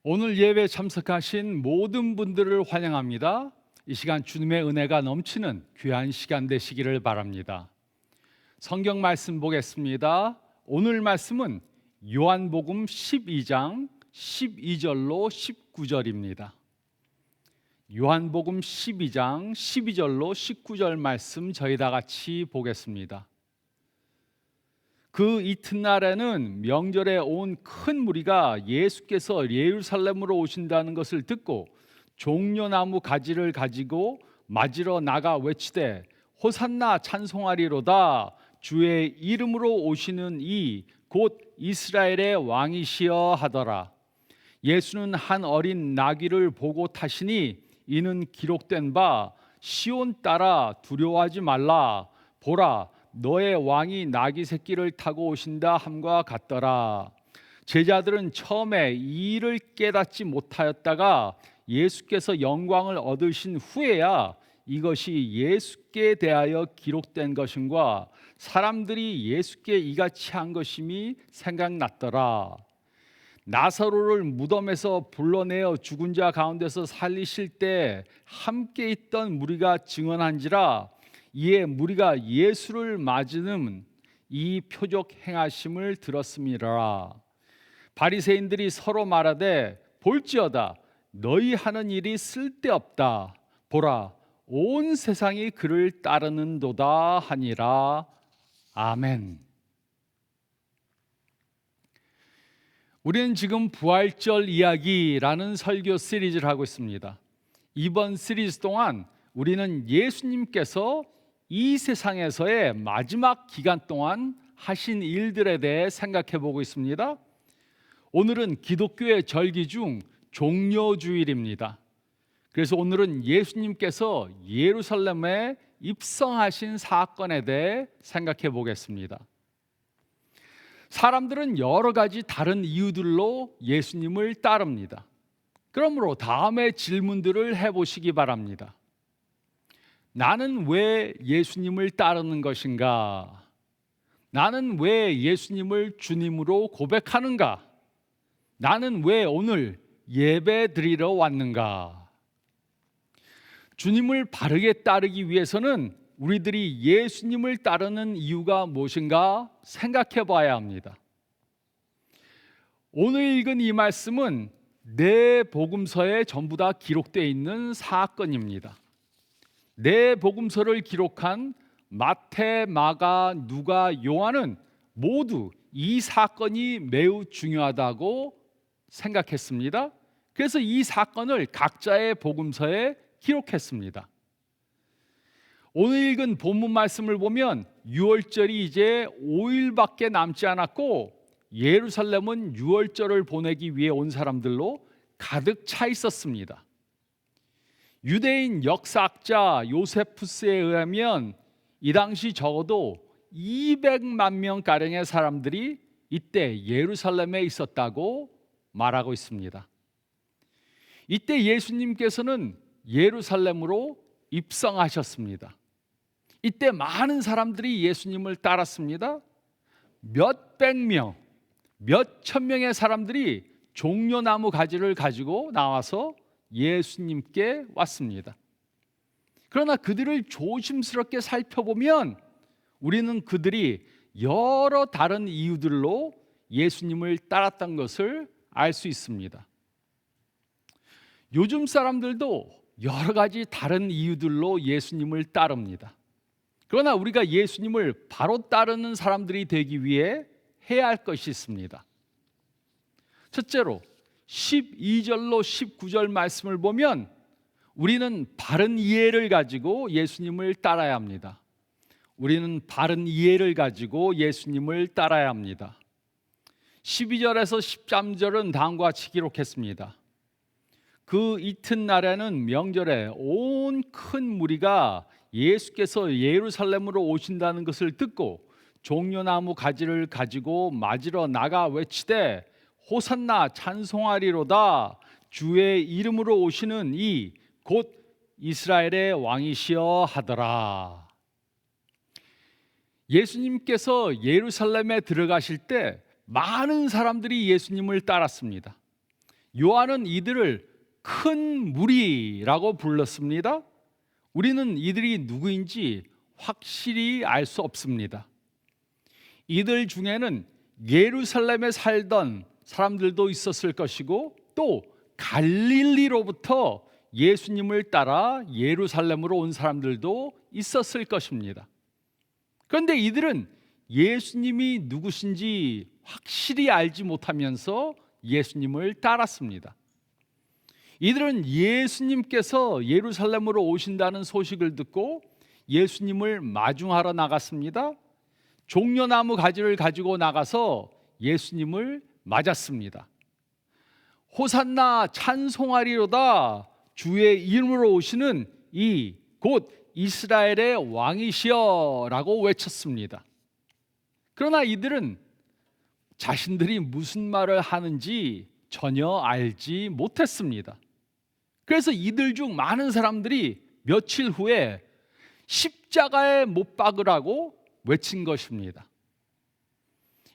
오늘 예배 참석하신 모든 분들을 환영합니다. 이 시간 주님의 은혜가 넘치는 귀한 시간 되시기를 바랍니다. 성경 말씀 보겠습니다. 오늘 말씀은 요한복음 12장 12절로 19절입니다. 요한복음 12장 12절로 19절 말씀 저희 다 같이 보겠습니다. 그 이튿날에는 명절에 온 큰 무리가 예수께서 예루살렘으로 오신다는 것을 듣고 종려나무 가지를 가지고 맞으러 나가 외치되 호산나 찬송하리로다. 주의 이름으로 오시는 이 곧 이스라엘의 왕이시여 하더라. 예수는 한 어린 나귀를 보고 타시니 이는 기록된 바 시온 딸아 두려워하지 말라. 보라 너의 왕이 나귀 새끼를 타고 오신다 함과 같더라. 제자들은 처음에 이 일을 깨닫지 못하였다가 예수께서 영광을 얻으신 후에야 이것이 예수께 대하여 기록된 것임과 사람들이 예수께 이같이 한 것임이 생각났더라. 나사로를 무덤에서 불러내어 죽은 자 가운데서 살리실 때 함께 있던 무리가 증언한지라. 이에 무리가 예수를 맞으는 이 표적 행하심을 들었음이라. 바리새인들이 서로 말하되 볼지어다 너희 하는 일이 쓸데없다. 보라 온 세상이 그를 따르는도다 하니라. 아멘. 우리는 지금 부활절 이야기라는 설교 시리즈를 하고 있습니다. 이번 시리즈 동안 우리는 예수님께서 이 세상에서의 마지막 기간 동안 하신 일들에 대해 생각해 보고 있습니다. 오늘은 기독교의 절기 중 종려주일입니다. 그래서 오늘은 예수님께서 예루살렘에 입성하신 사건에 대해 생각해 보겠습니다. 사람들은 여러 가지 다른 이유들로 예수님을 따릅니다. 그러므로 다음의 질문들을 해보시기 바랍니다. 나는 왜 예수님을 따르는 것인가? 나는 왜 예수님을 주님으로 고백하는가? 나는 왜 오늘 예배 드리러 왔는가? 주님을 바르게 따르기 위해서는 우리들이 예수님을 따르는 이유가 무엇인가 생각해 봐야 합니다. 오늘 읽은 이 말씀은 네 복음서에 전부 다 기록되어 있는 사건입니다. 네 복음서를 기록한 마태, 마가, 누가, 요한은 모두 이 사건이 매우 중요하다고 생각했습니다. 그래서 이 사건을 각자의 복음서에 기록했습니다. 오늘 읽은 본문 말씀을 보면 유월절이 이제 5일밖에 남지 않았고 예루살렘은 유월절을 보내기 위해 온 사람들로 가득 차 있었습니다. 유대인 역사학자 요세푸스에 의하면 이 당시 적어도 200만 명가량의 사람들이 이때 예루살렘에 있었다고 말하고 있습니다. 이때 예수님께서는 예루살렘으로 입성하셨습니다. 이때 많은 사람들이 예수님을 따랐습니다. 몇백 명, 몇천 명의 사람들이 종려나무 가지를 가지고 나와서 예수님께 왔습니다. 그러나 그들을 조심스럽게 살펴보면 우리는 그들이 여러 다른 이유들로 예수님을 따랐던 것을 알 수 있습니다. 요즘 사람들도 여러 가지 다른 이유들로 예수님을 따릅니다. 그러나 우리가 예수님을 바로 따르는 사람들이 되기 위해 해야 할 것이 있습니다. 첫째로 12절로 19절 말씀을 보면 우리는 바른 이해를 가지고 예수님을 따라야 합니다. 우리는 바른 이해를 가지고 예수님을 따라야 합니다. 12절에서 13절은 다음과 같이 기록했습니다. 그 이튿날에는 명절에 온 큰 무리가 예수께서 예루살렘으로 오신다는 것을 듣고 종려나무 가지를 가지고 맞으러 나가 외치되 호산나 찬송하리로다. 주의 이름으로 오시는 이 곧 이스라엘의 왕이시여 하더라. 예수님께서 예루살렘에 들어가실 때 많은 사람들이 예수님을 따랐습니다. 요한은 이들을 큰 무리라고 불렀습니다. 우리는 이들이 누구인지 확실히 알 수 없습니다. 이들 중에는 예루살렘에 살던 사람들도 있었을 것이고, 또 갈릴리로부터 예수님을 따라 예루살렘으로 온 사람들도 있었을 것입니다. 그런데 이들은 예수님이 누구신지 확실히 알지 못하면서 예수님을 따랐습니다. 이들은 예수님께서 예루살렘으로 오신다는 소식을 듣고 예수님을 마중하러 나갔습니다. 종려나무 가지를 가지고 나가서 예수님을 맞았습니다. 호산나 찬송하리로다, 주의 이름으로 오시는 이 곧 이스라엘의 왕이시여 라고 외쳤습니다. 그러나 이들은 자신들이 무슨 말을 하는지 전혀 알지 못했습니다. 그래서 이들 중 많은 사람들이 며칠 후에 십자가에 못 박으라고 외친 것입니다.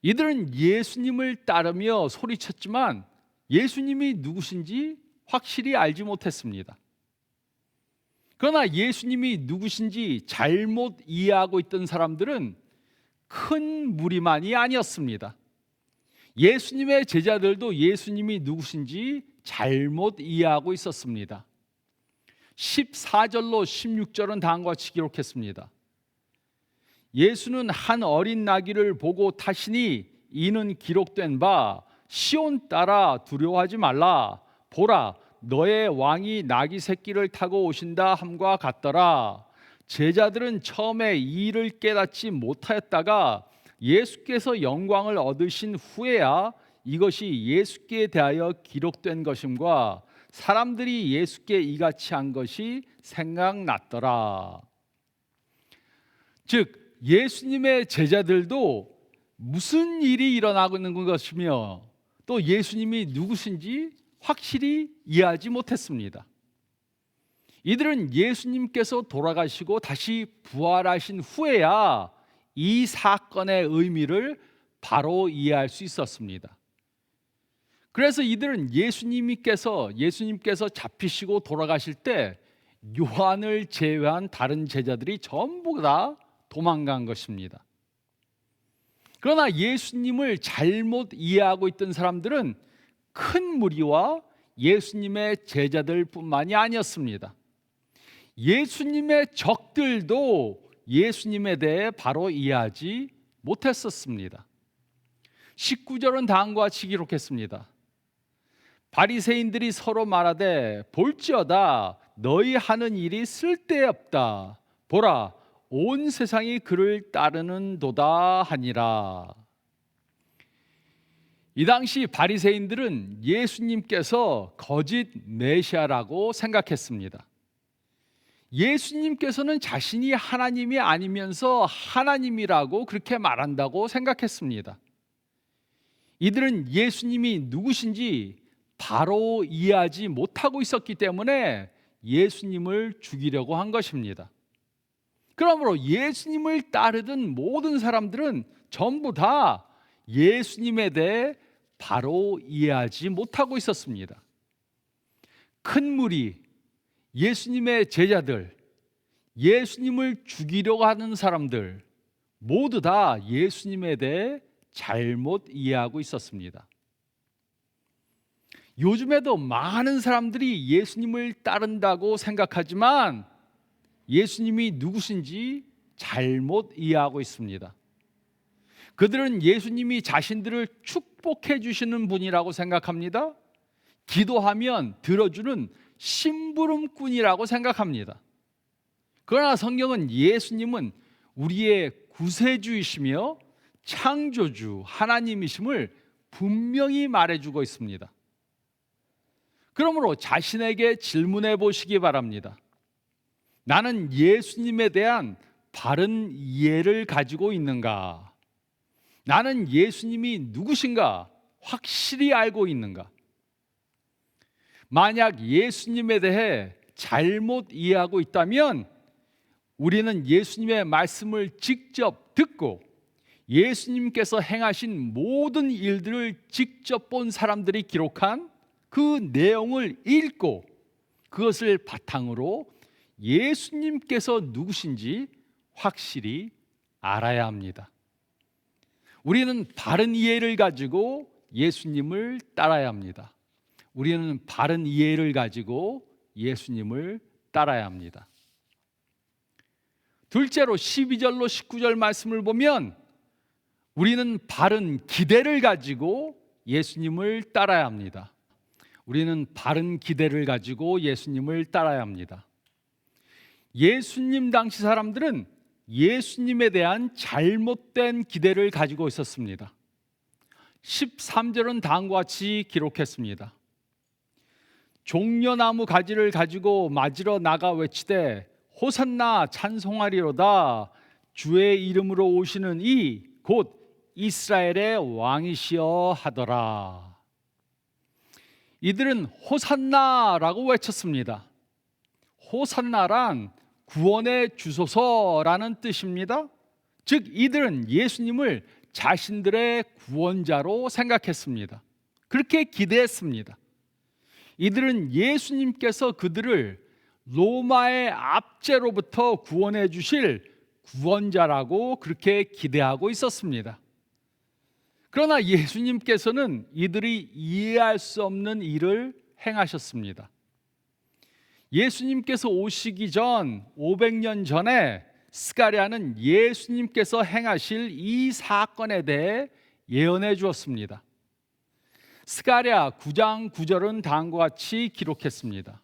이들은 예수님을 따르며 소리쳤지만 예수님이 누구신지 확실히 알지 못했습니다. 그러나 예수님이 누구신지 잘못 이해하고 있던 사람들은 큰 무리만이 아니었습니다. 예수님의 제자들도 예수님이 누구신지 잘못 이해하고 있었습니다. 14절로 16절은 다음과 같이 기록했습니다. 예수는 한 어린 나귀를 보고 타시니 이는 기록된 바 시온 따라 두려워하지 말라, 보라 너의 왕이 나귀 새끼를 타고 오신다 함과 같더라. 제자들은 처음에 이 일을 깨닫지 못하였다가 예수께서 영광을 얻으신 후에야 이것이 예수께 대하여 기록된 것임과 사람들이 예수께 이같이 한 것이 생각났더라. 즉 예수님의 제자들도 무슨 일이 일어나고 있는 것이며 또 예수님이 누구신지 확실히 이해하지 못했습니다. 이들은 예수님께서 돌아가시고 다시 부활하신 후에야 이 사건의 의미를 바로 이해할 수 있었습니다. 그래서 이들은 예수님께서 잡히시고 돌아가실 때 요한을 제외한 다른 제자들이 전부 다 도망간 것입니다. 그러나 예수님을 잘못 이해하고 있던 사람들은 큰 무리와 예수님의 제자들뿐만이 아니었습니다. 예수님의 적들도 예수님에 대해 바로 이해하지 못했었습니다. 19절은 다음과 같이 기록했습니다. 바리새인들이 서로 말하되 볼지어다 너희 하는 일이 쓸데없다, 보라 온 세상이 그를 따르는도다 하니라. 이 당시 바리새인들은 예수님께서 거짓 메시아라고 생각했습니다. 예수님께서는 자신이 하나님이 아니면서 하나님이라고 그렇게 말한다고 생각했습니다. 이들은 예수님이 누구신지 바로 이해하지 못하고 있었기 때문에 예수님을 죽이려고 한 것입니다. 그러므로 예수님을 따르던 모든 사람들은 전부 다 예수님에 대해 바로 이해하지 못하고 있었습니다. 큰 무리, 예수님의 제자들, 예수님을 죽이려고 하는 사람들 모두 다 예수님에 대해 잘못 이해하고 있었습니다. 요즘에도 많은 사람들이 예수님을 따른다고 생각하지만 예수님이 누구신지 잘못 이해하고 있습니다. 그들은 예수님이 자신들을 축복해 주시는 분이라고 생각합니다. 기도하면 들어주는 심부름꾼이라고 생각합니다. 그러나 성경은 예수님은 우리의 구세주이시며 창조주 하나님이심을 분명히 말해주고 있습니다. 그러므로 자신에게 질문해 보시기 바랍니다. 나는 예수님에 대한 바른 이해를 가지고 있는가? 나는 예수님이 누구신가 확실히 알고 있는가? 만약 예수님에 대해 잘못 이해하고 있다면 우리는 예수님의 말씀을 직접 듣고 예수님께서 행하신 모든 일들을 직접 본 사람들이 기록한 그 내용을 읽고 그것을 바탕으로 예수님께서 누구신지 확실히 알아야 합니다. 우리는 바른 이해를 가지고 예수님을 따라야 합니다. 우리는 바른 이해를 가지고 예수님을 따라야 합니다. 둘째로 12절로 19절 말씀을 보면 우리는 바른 기대를 가지고 예수님을 따라야 합니다. 우리는 바른 기대를 가지고 예수님을 따라야 합니다. 예수님 당시 사람들은 예수님에 대한 잘못된 기대를 가지고 있었습니다. 13절은 다음과 같이 기록했습니다. 종려나무 가지를 가지고 맞으러 나가 외치되 호산나 찬송하리로다. 주의 이름으로 오시는 이 곧 이스라엘의 왕이시여 하더라. 이들은 호산나라고 외쳤습니다. 호산나란 구원의 주소서라는 뜻입니다. 즉 이들은 예수님을 자신들의 구원자로 생각했습니다. 그렇게 기대했습니다. 이들은 예수님께서 그들을 로마의 압제로부터 구원해 주실 구원자라고 그렇게 기대하고 있었습니다. 그러나 예수님께서는 이들이 이해할 수 없는 일을 행하셨습니다. 예수님께서 오시기 전 500년 전에 스가랴는 예수님께서 행하실 이 사건에 대해 예언해 주었습니다. 스가랴 9장 9절은 다음과 같이 기록했습니다.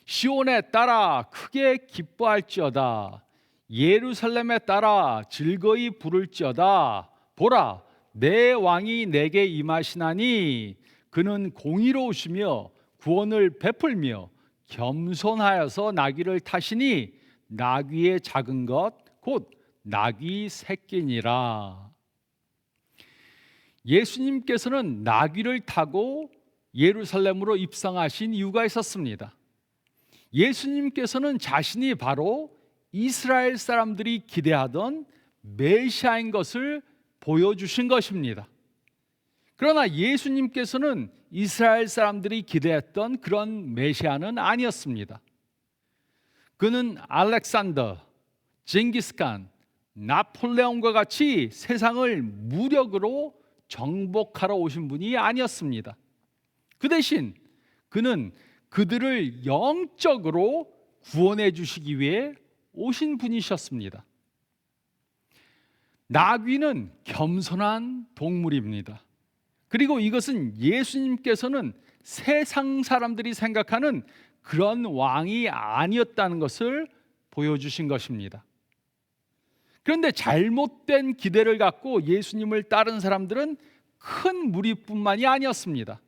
시온에 따라 크게 기뻐할지어다. 예루살렘에 따라 즐거이 부를지어다. 보라, 내 왕이 내게 임하시나니 그는 공의로우시며 구원을 베풀며 겸손하여서 나귀를 타시니 나귀의 작은 것 곧 나귀 새끼니라. 예수님께서는 나귀를 타고 예루살렘으로 입성하신 이유가 있었습니다. 예수님께서는 자신이 바로 이스라엘 사람들이 기대하던 메시아인 것을 보여주신 것입니다. 그러나 예수님께서는 이스라엘 사람들이 기대했던 그런 메시아는 아니었습니다. 그는 알렉산더, 징기스칸, 나폴레옹과 같이 세상을 무력으로 정복하러 오신 분이 아니었습니다. 그 대신 그는 그들을 영적으로 구원해 주시기 위해 오신 분이셨습니다. 나귀는 겸손한 동물입니다. 그리고 이것은 예수님께서는 세상 사람들이 생각하는 그런 왕이 아니었다는 것을 보여주신 것입니다. 그런데 잘못된 기대를 갖고 예수님을 따른 사람들은 큰 무리뿐만이 아니었습니다.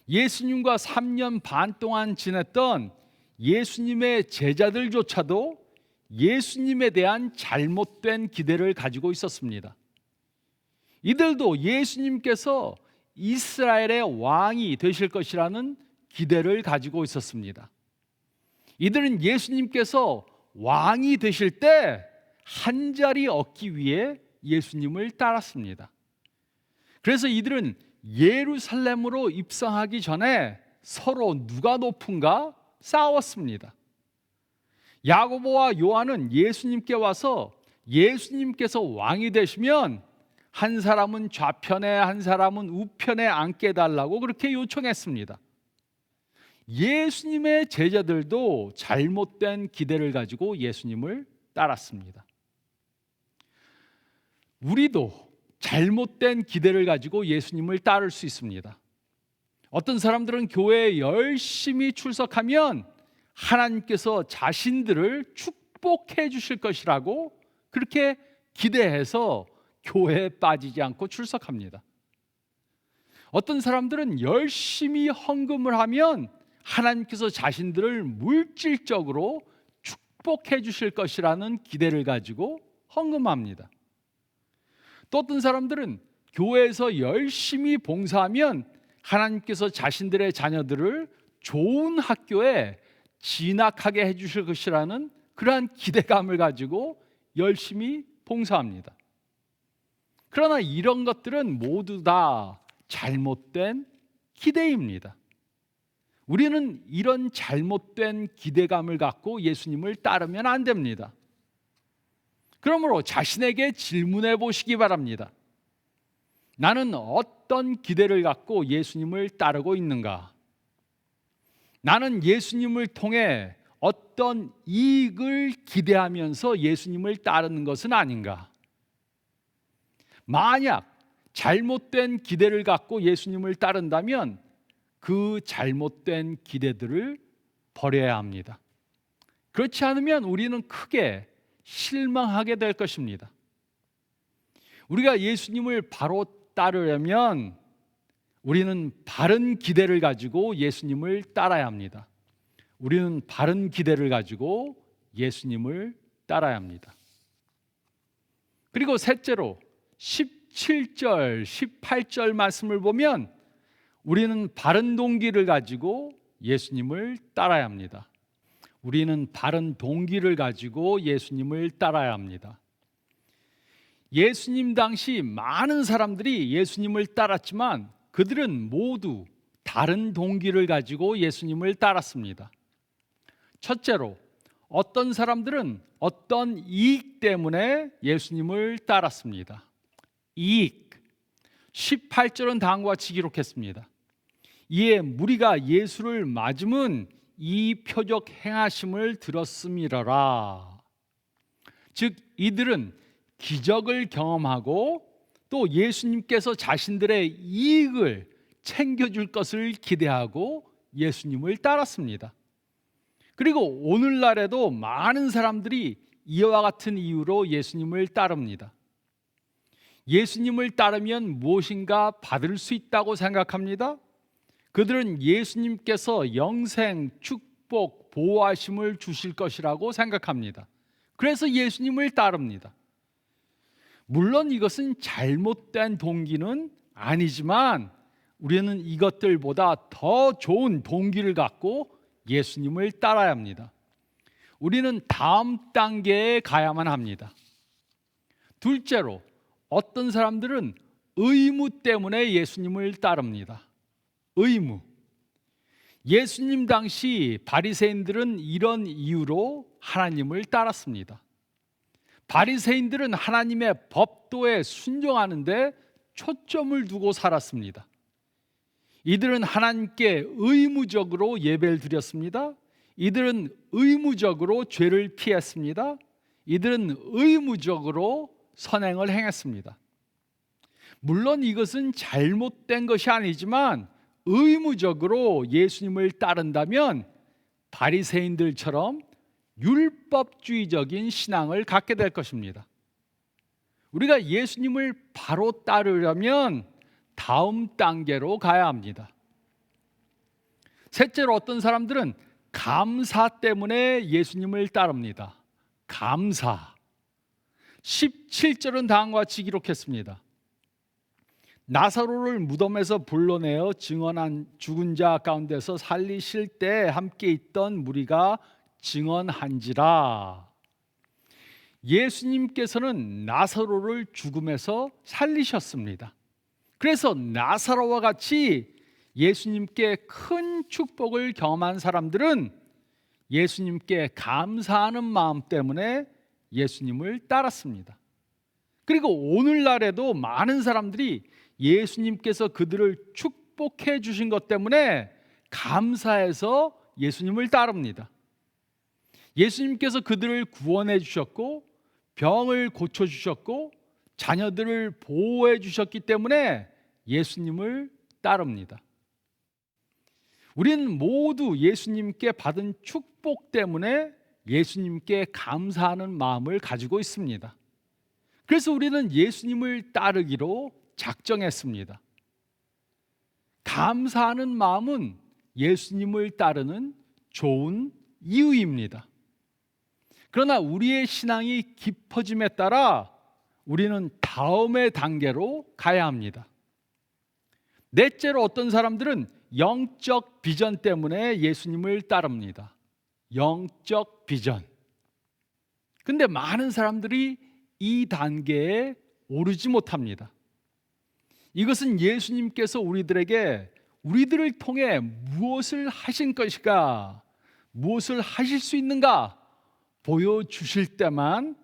예수님과 3년 반 동안 지냈던 예수님의 제자들조차도 예수님에 대한 잘못된 기대를 가지고 있었습니다. 이들도 예수님께서 이스라엘의 왕이 되실 것이라는 기대를 가지고 있었습니다. 이들은 예수님께서 왕이 되실 때 한 자리 얻기 위해 예수님을 따랐습니다. 그래서 이들은 예루살렘으로 입성하기 전에 서로 누가 높은가 싸웠습니다. 야고보와 요한은 예수님께 와서 예수님께서 왕이 되시면 한 사람은 좌편에 한 사람은 우편에 앉게 해달라고 그렇게 요청했습니다. 예수님의 제자들도 잘못된 기대를 가지고 예수님을 따랐습니다. 우리도 잘못된 기대를 가지고 예수님을 따를 수 있습니다. 어떤 사람들은 교회에 열심히 출석하면 하나님께서 자신들을 축복해 주실 것이라고 그렇게 기대해서 교회에 빠지지 않고 출석합니다. 어떤 사람들은 열심히 헌금을 하면 하나님께서 자신들을 물질적으로 축복해 주실 것이라는 기대를 가지고 헌금합니다. 또 어떤 사람들은 교회에서 열심히 봉사하면 하나님께서 자신들의 자녀들을 좋은 학교에 진학하게 해주실 것이라는 그러한 기대감을 가지고 열심히 봉사합니다. 그러나 이런 것들은 모두 다 잘못된 기대입니다. 우리는 이런 잘못된 기대감을 갖고 예수님을 따르면 안 됩니다. 그러므로 자신에게 질문해 보시기 바랍니다. 나는 어떤 기대를 갖고 예수님을 따르고 있는가? 나는 예수님을 통해 어떤 이익을 기대하면서 예수님을 따르는 것은 아닌가? 만약 잘못된 기대를 갖고 예수님을 따른다면 그 잘못된 기대들을 버려야 합니다. 그렇지 않으면 우리는 크게 실망하게 될 것입니다. 우리가 예수님을 바로 따르려면 우리는 바른 기대를 가지고 예수님을 따라야 합니다. 우리는 바른 기대를 가지고 예수님을 따라야 합니다. 그리고 셋째로 17절, 18절 말씀을 보면 우리는 바른 동기를 가지고 예수님을 따라야 합니다. 우리는 바른 동기를 가지고 예수님을 따라야 합니다. 예수님 당시 많은 사람들이 예수님을 따랐지만 그들은 모두 다른 동기를 가지고 예수님을 따랐습니다. 첫째로, 어떤 사람들은 어떤 이익 때문에 예수님을 따랐습니다. 이익. 18절은 다음과 같이 기록했습니다. 이에 무리가 예수를 맞음은 이 표적 행하심을 들었음이러라. 즉 이들은 기적을 경험하고 또 예수님께서 자신들의 이익을 챙겨줄 것을 기대하고 예수님을 따랐습니다. 그리고 오늘날에도 많은 사람들이 이와 같은 이유로 예수님을 따릅니다. 예수님을 따르면 무엇인가 받을 수 있다고 생각합니다. 그들은 예수님께서 영생, 축복, 보호하심을 주실 것이라고 생각합니다. 그래서 예수님을 따릅니다. 물론 이것은 잘못된 동기는 아니지만 우리는 이것들보다 더 좋은 동기를 갖고 예수님을 따라야 합니다. 우리는 다음 단계에 가야만 합니다. 둘째로, 어떤 사람들은 의무 때문에 예수님을 따릅니다. 의무. 예수님 당시 바리새인들은 이런 이유로 하나님을 따랐습니다. 바리새인들은 하나님의 법도에 순종하는데 초점을 두고 살았습니다. 이들은 하나님께 의무적으로 예배를 드렸습니다. 이들은 의무적으로 죄를 피했습니다. 이들은 의무적으로 선행을 행했습니다. 물론 이것은 잘못된 것이 아니지만 의무적으로 예수님을 따른다면 바리새인들처럼 율법주의적인 신앙을 갖게 될 것입니다. 우리가 예수님을 바로 따르려면 다음 단계로 가야 합니다. 셋째로, 어떤 사람들은 감사 때문에 예수님을 따릅니다. 감사. 17절은 다음과 같이 기록했습니다. 나사로를 무덤에서 불러내어 증언한 죽은 자 가운데서 살리실 때 함께 있던 무리가 증언한지라. 예수님께서는 나사로를 죽음에서 살리셨습니다. 그래서 나사로와 같이 예수님께 큰 축복을 경험한 사람들은 예수님께 감사하는 마음 때문에 예수님을 따랐습니다. 그리고 오늘날에도 많은 사람들이 예수님께서 그들을 축복해 주신 것 때문에 감사해서 예수님을 따릅니다. 예수님께서 그들을 구원해 주셨고 병을 고쳐 주셨고 자녀들을 보호해 주셨기 때문에 예수님을 따릅니다. 우리는 모두 예수님께 받은 축복 때문에 예수님께 감사하는 마음을 가지고 있습니다. 그래서 우리는 예수님을 따르기로 작정했습니다. 감사하는 마음은 예수님을 따르는 좋은 이유입니다. 그러나 우리의 신앙이 깊어짐에 따라 우리는 다음의 단계로 가야 합니다. 넷째로, 어떤 사람들은 영적 비전 때문에 예수님을 따릅니다. 영적 비전. 근데 많은 사람들이 이 단계에 오르지 못합니다. 이것은 예수님께서 우리들에게 우리들을 통해 무엇을 하신 것인가, 무엇을 하실 수 있는가 보여주실 때만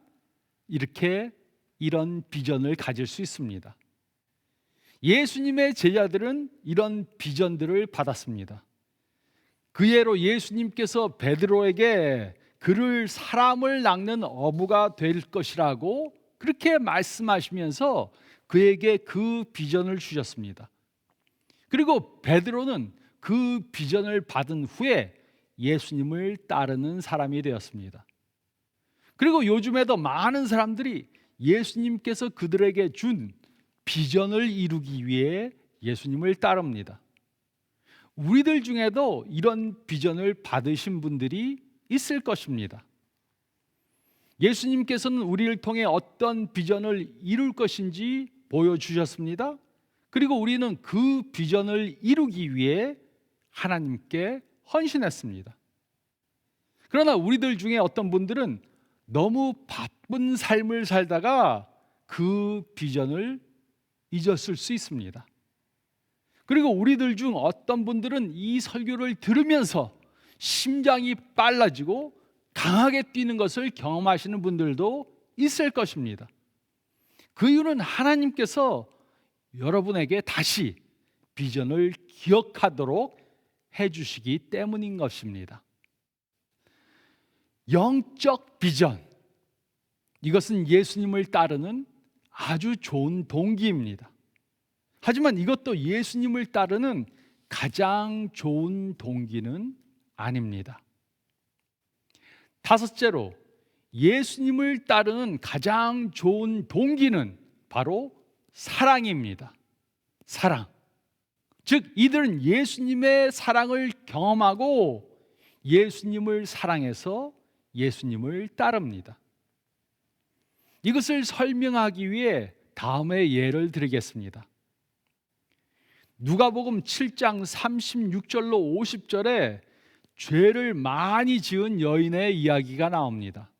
이렇게 이런 비전을 가질 수 있습니다. 예수님의 제자들은 이런 비전들을 받았습니다. 그 예로 예수님께서 베드로에게 그를 사람을 낚는 어부가 될 것이라고 그렇게 말씀하시면서 그에게 그 비전을 주셨습니다. 그리고 베드로는 그 비전을 받은 후에 예수님을 따르는 사람이 되었습니다. 그리고 요즘에도 많은 사람들이 예수님께서 그들에게 준 비전을 이루기 위해 예수님을 따릅니다. 우리들 중에도 이런 비전을 받으신 분들이 있을 것입니다. 예수님께서는 우리를 통해 어떤 비전을 이룰 것인지 보여주셨습니다. 그리고 우리는 그 비전을 이루기 위해 하나님께 헌신했습니다. 그러나 우리들 중에 어떤 분들은 너무 바쁜 삶을 살다가 그 비전을 잊었을 수 있습니다. 그리고 우리들 중 어떤 분들은 이 설교를 들으면서 심장이 빨라지고 강하게 뛰는 것을 경험하시는 분들도 있을 것입니다. 그 이유는 하나님께서 여러분에게 다시 비전을 기억하도록 해주시기 때문인 것입니다. 영적 비전, 이것은 예수님을 따르는 아주 좋은 동기입니다. 하지만 이것도 예수님을 따르는 가장 좋은 동기는 아닙니다. 다섯째로, 예수님을 따르는 가장 좋은 동기는 바로 사랑입니다. 사랑. 즉, 이들은 예수님의 사랑을 경험하고 예수님을 사랑해서 예수님을 따릅니다. 이것을 설명하기 위해 다음의 예를 드리겠습니다. 누가복음 7장 36절로 50절에 죄를 많이 지은 여인의 이야기가 나옵니다.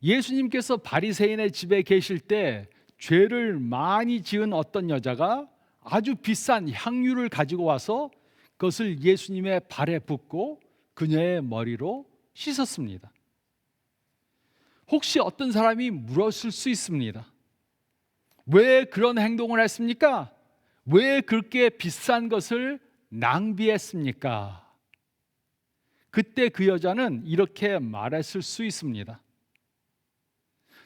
예수님께서 바리새인의 집에 계실 때 죄를 많이 지은 어떤 여자가 아주 비싼 향유를 가지고 와서 그것을 예수님의 발에 붓고 그녀의 머리로 씻었습니다. 혹시 어떤 사람이 물었을 수 있습니다. 왜 그런 행동을 했습니까? 왜 그렇게 비싼 것을 낭비했습니까? 그때 그 여자는 이렇게 말했을 수 있습니다.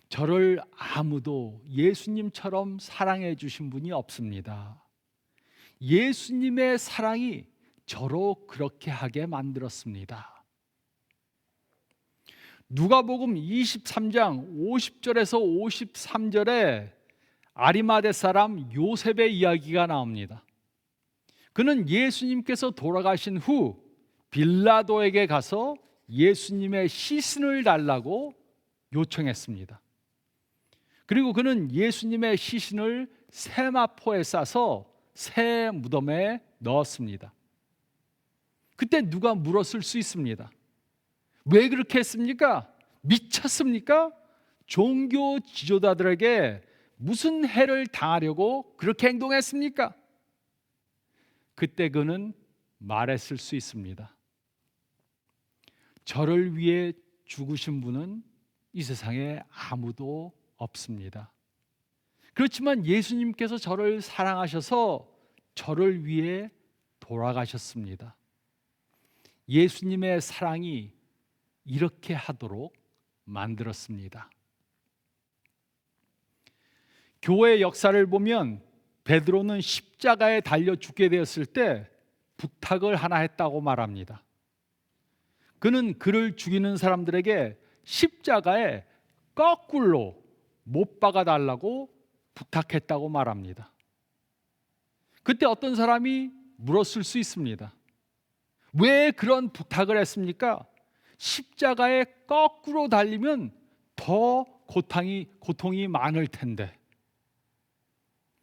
저를 아무도 예수님처럼 사랑해 주신 분이 없습니다. 예수님의 사랑이 저로 그렇게 하게 만들었습니다. 누가복음 23장 50절에서 53절에 아리마대 사람 요셉의 이야기가 나옵니다. 그는 예수님께서 돌아가신 후 빌라도에게 가서 예수님의 시신을 달라고 요청했습니다. 그리고 그는 예수님의 시신을 세마포에 싸서 새 무덤에 넣었습니다. 그때 누가 물었을 수 있습니다. 왜 그렇게 했습니까? 미쳤습니까? 종교 지도자들에게 무슨 해를 당하려고 그렇게 행동했습니까? 그때 그는 말했을 수 있습니다. 저를 위해 죽으신 분은 이 세상에 아무도 없습니다. 그렇지만 예수님께서 저를 사랑하셔서 저를 위해 돌아가셨습니다. 예수님의 사랑이 이렇게 하도록 만들었습니다. 교회의 역사를 보면 베드로는 십자가에 달려 죽게 되었을 때 부탁을 하나 했다고 말합니다. 그는 그를 죽이는 사람들에게 십자가에 거꾸로 못 박아 달라고 부탁했다고 말합니다. 그때 어떤 사람이 물었을 수 있습니다. 왜 그런 부탁을 했습니까? 십자가에 거꾸로 달리면 더 고통이 많을 텐데.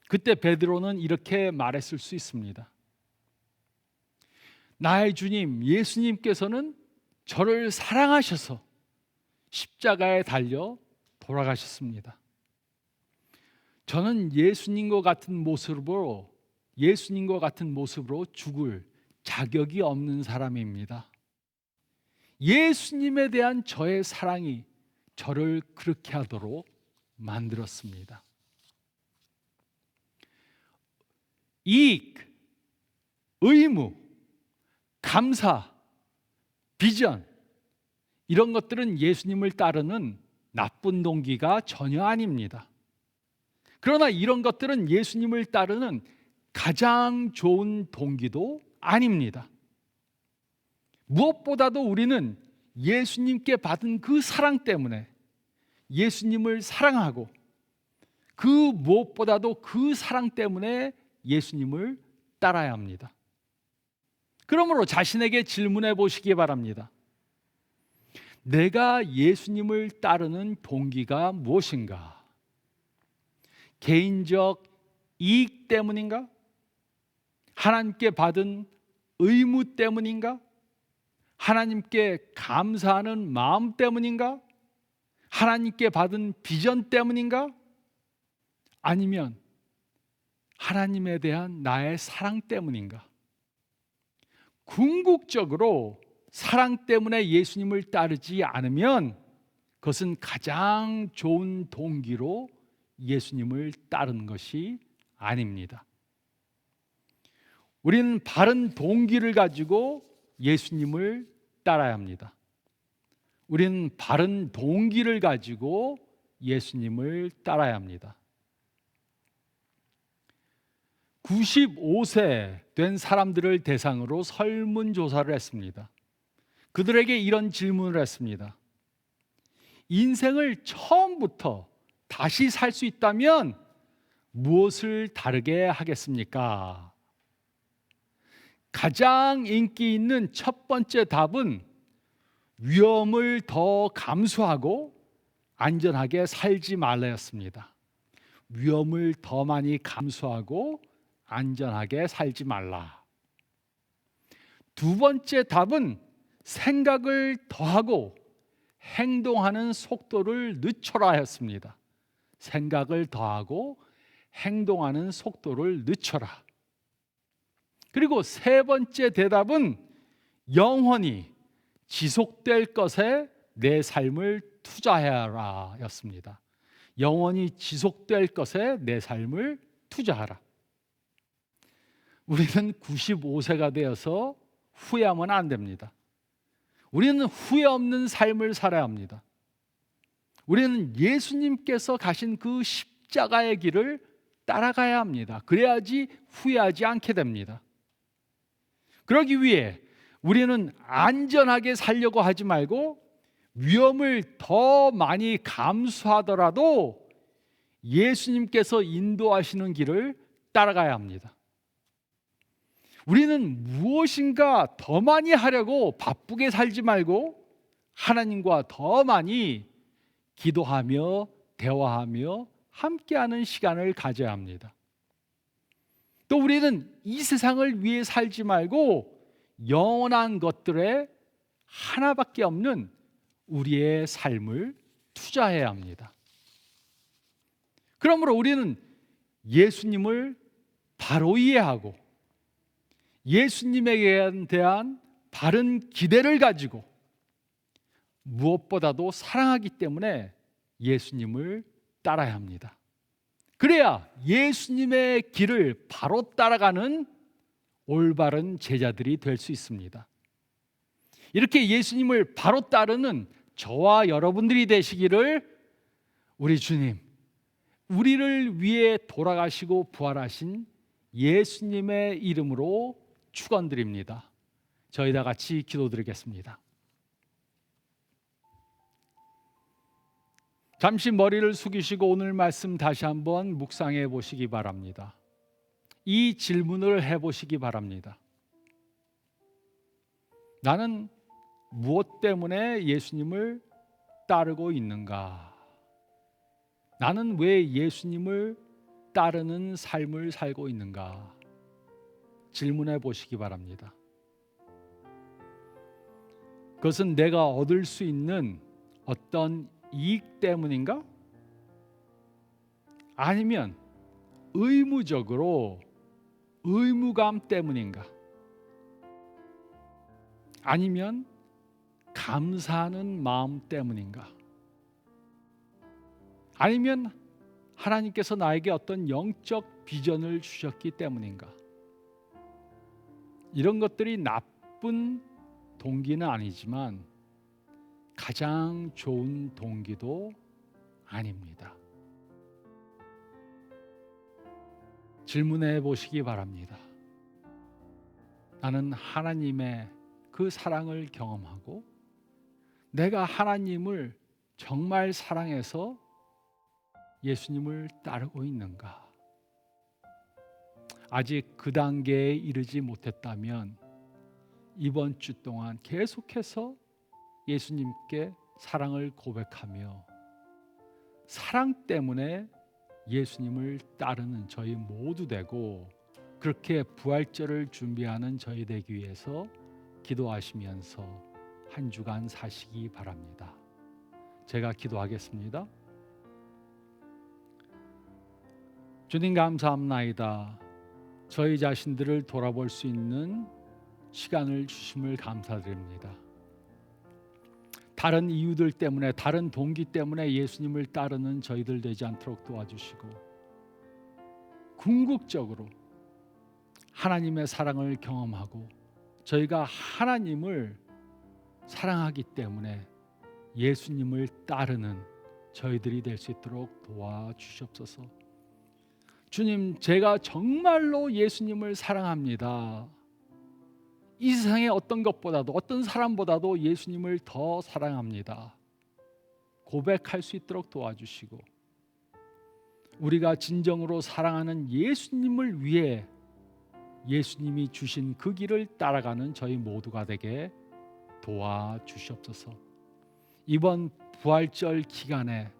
그때 베드로는 이렇게 말했을 수 있습니다. 나의 주님 예수님께서는 저를 사랑하셔서 십자가에 달려 돌아가셨습니다. 저는 예수님과 같은 모습으로 예수님과 같은 모습으로 죽을 자격이 없는 사람입니다. 예수님에 대한 저의 사랑이 저를 그렇게 하도록 만들었습니다. 이익, 의무, 감사, 비전, 이런 것들은 예수님을 따르는 나쁜 동기가 전혀 아닙니다. 그러나 이런 것들은 예수님을 따르는 가장 좋은 동기도 아닙니다. 무엇보다도 우리는 예수님께 받은 그 사랑 때문에 예수님을 사랑하고, 그 무엇보다도 그 사랑 때문에 예수님을 따라야 합니다. 그러므로 자신에게 질문해 보시기 바랍니다. 내가 예수님을 따르는 동기가 무엇인가? 개인적 이익 때문인가? 하나님께 받은 의무 때문인가? 하나님께 감사하는 마음 때문인가? 하나님께 받은 비전 때문인가? 아니면 하나님에 대한 나의 사랑 때문인가? 궁극적으로 사랑 때문에 예수님을 따르지 않으면 그것은 가장 좋은 동기로 예수님을 따르는 것이 아닙니다. 우리는 바른 동기를 가지고 예수님을 따라야 합니다. 우리는 바른 동기를 가지고 예수님을 따라야 합니다. 95세 된 사람들을 대상으로 설문조사를 했습니다. 그들에게 이런 질문을 했습니다. 인생을 처음부터 다시 살 수 있다면 무엇을 다르게 하겠습니까? 가장 인기 있는 첫 번째 답은 위험을 더 감수하고 안전하게 살지 말라였습니다. 위험을 더 많이 감수하고 안전하게 살지 말라. 두 번째 답은 생각을 더하고 행동하는 속도를 늦춰라 였습니다. 생각을 더하고 행동하는 속도를 늦춰라. 그리고 세 번째 대답은 영원히 지속될 것에 내 삶을 투자하라 였습니다. 영원히 지속될 것에 내 삶을 투자하라. 우리는 95세가 되어서 후회하면 안 됩니다. 우리는 후회 없는 삶을 살아야 합니다. 우리는 예수님께서 가신 그 십자가의 길을 따라가야 합니다. 그래야지 후회하지 않게 됩니다. 그러기 위해 우리는 안전하게 살려고 하지 말고 위험을 더 많이 감수하더라도 예수님께서 인도하시는 길을 따라가야 합니다. 우리는 무엇인가 더 많이 하려고 바쁘게 살지 말고 하나님과 더 많이 기도하며 대화하며 함께하는 시간을 가져야 합니다. 또 우리는 이 세상을 위해 살지 말고 영원한 것들에 하나밖에 없는 우리의 삶을 투자해야 합니다. 그러므로 우리는 예수님을 바로 이해하고 예수님에 대한 바른 기대를 가지고 무엇보다도 사랑하기 때문에 예수님을 따라야 합니다. 그래야 예수님의 길을 바로 따라가는 올바른 제자들이 될 수 있습니다. 이렇게 예수님을 바로 따르는 저와 여러분들이 되시기를 우리 주님, 우리를 위해 돌아가시고 부활하신 예수님의 이름으로 축원드립니다. 저희 다 같이 기도드리겠습니다. 잠시 머리를 숙이시고 오늘 말씀 다시 한번 묵상해 보시기 바랍니다. 이 질문을 해보시기 바랍니다. 나는 무엇 때문에 예수님을 따르고 있는가? 나는 왜 예수님을 따르는 삶을 살고 있는가? 질문해 보시기 바랍니다. 그것은 내가 얻을 수 있는 어떤 이익 때문인가? 아니면 의무적으로 의무감 때문인가? 아니면 감사하는 마음 때문인가? 아니면 하나님께서 나에게 어떤 영적 비전을 주셨기 때문인가? 이런 것들이 나쁜 동기는 아니지만 가장 좋은 동기도 아닙니다. 질문해 보시기 바랍니다. 나는 하나님의 그 사랑을 경험하고 내가 하나님을 정말 사랑해서 예수님을 따르고 있는가? 아직 그 단계에 이르지 못했다면 이번 주 동안 계속해서 예수님께 사랑을 고백하며 사랑 때문에 예수님을 따르는 저희 모두 되고 그렇게 부활절을 준비하는 저희 되기 위해서 기도하시면서 한 주간 사시기 바랍니다. 제가 기도하겠습니다. 주님 감사합나이다. 저희 자신들을 돌아볼 수 있는 시간을 주심을 감사드립니다. 다른 이유들 때문에 다른 동기 때문에 예수님을 따르는 저희들 되지 않도록 도와주시고 궁극적으로 하나님의 사랑을 경험하고 저희가 하나님을 사랑하기 때문에 예수님을 따르는 저희들이 될 수 있도록 도와주시옵소서. 주님, 제가 정말로 예수님을 사랑합니다. 이 세상의 어떤 것보다도 어떤 사람보다도 예수님을 더 사랑합니다. 고백할 수 있도록 도와주시고 우리가 진정으로 사랑하는 예수님을 위해 예수님이 주신 그 길을 따라가는 저희 모두가 되게 도와주시옵소서. 이번 부활절 기간에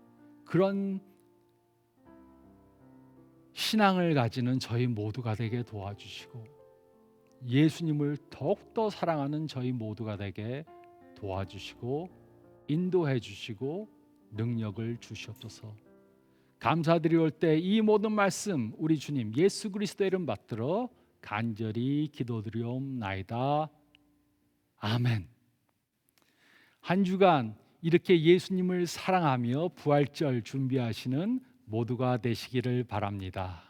그런 신앙을 가지는 저희 모두가 되게 도와주시고 예수님을 더욱더 사랑하는 저희 모두가 되게 도와주시고 인도해 주시고 능력을 주시옵소서. 감사드리올 때 이 모든 말씀 우리 주님 예수 그리스도의 이름 받들어 간절히 기도드리옵나이다. 아멘. 한 주간 이렇게 예수님을 사랑하며 부활절 준비하시는 모두가 되시기를 바랍니다.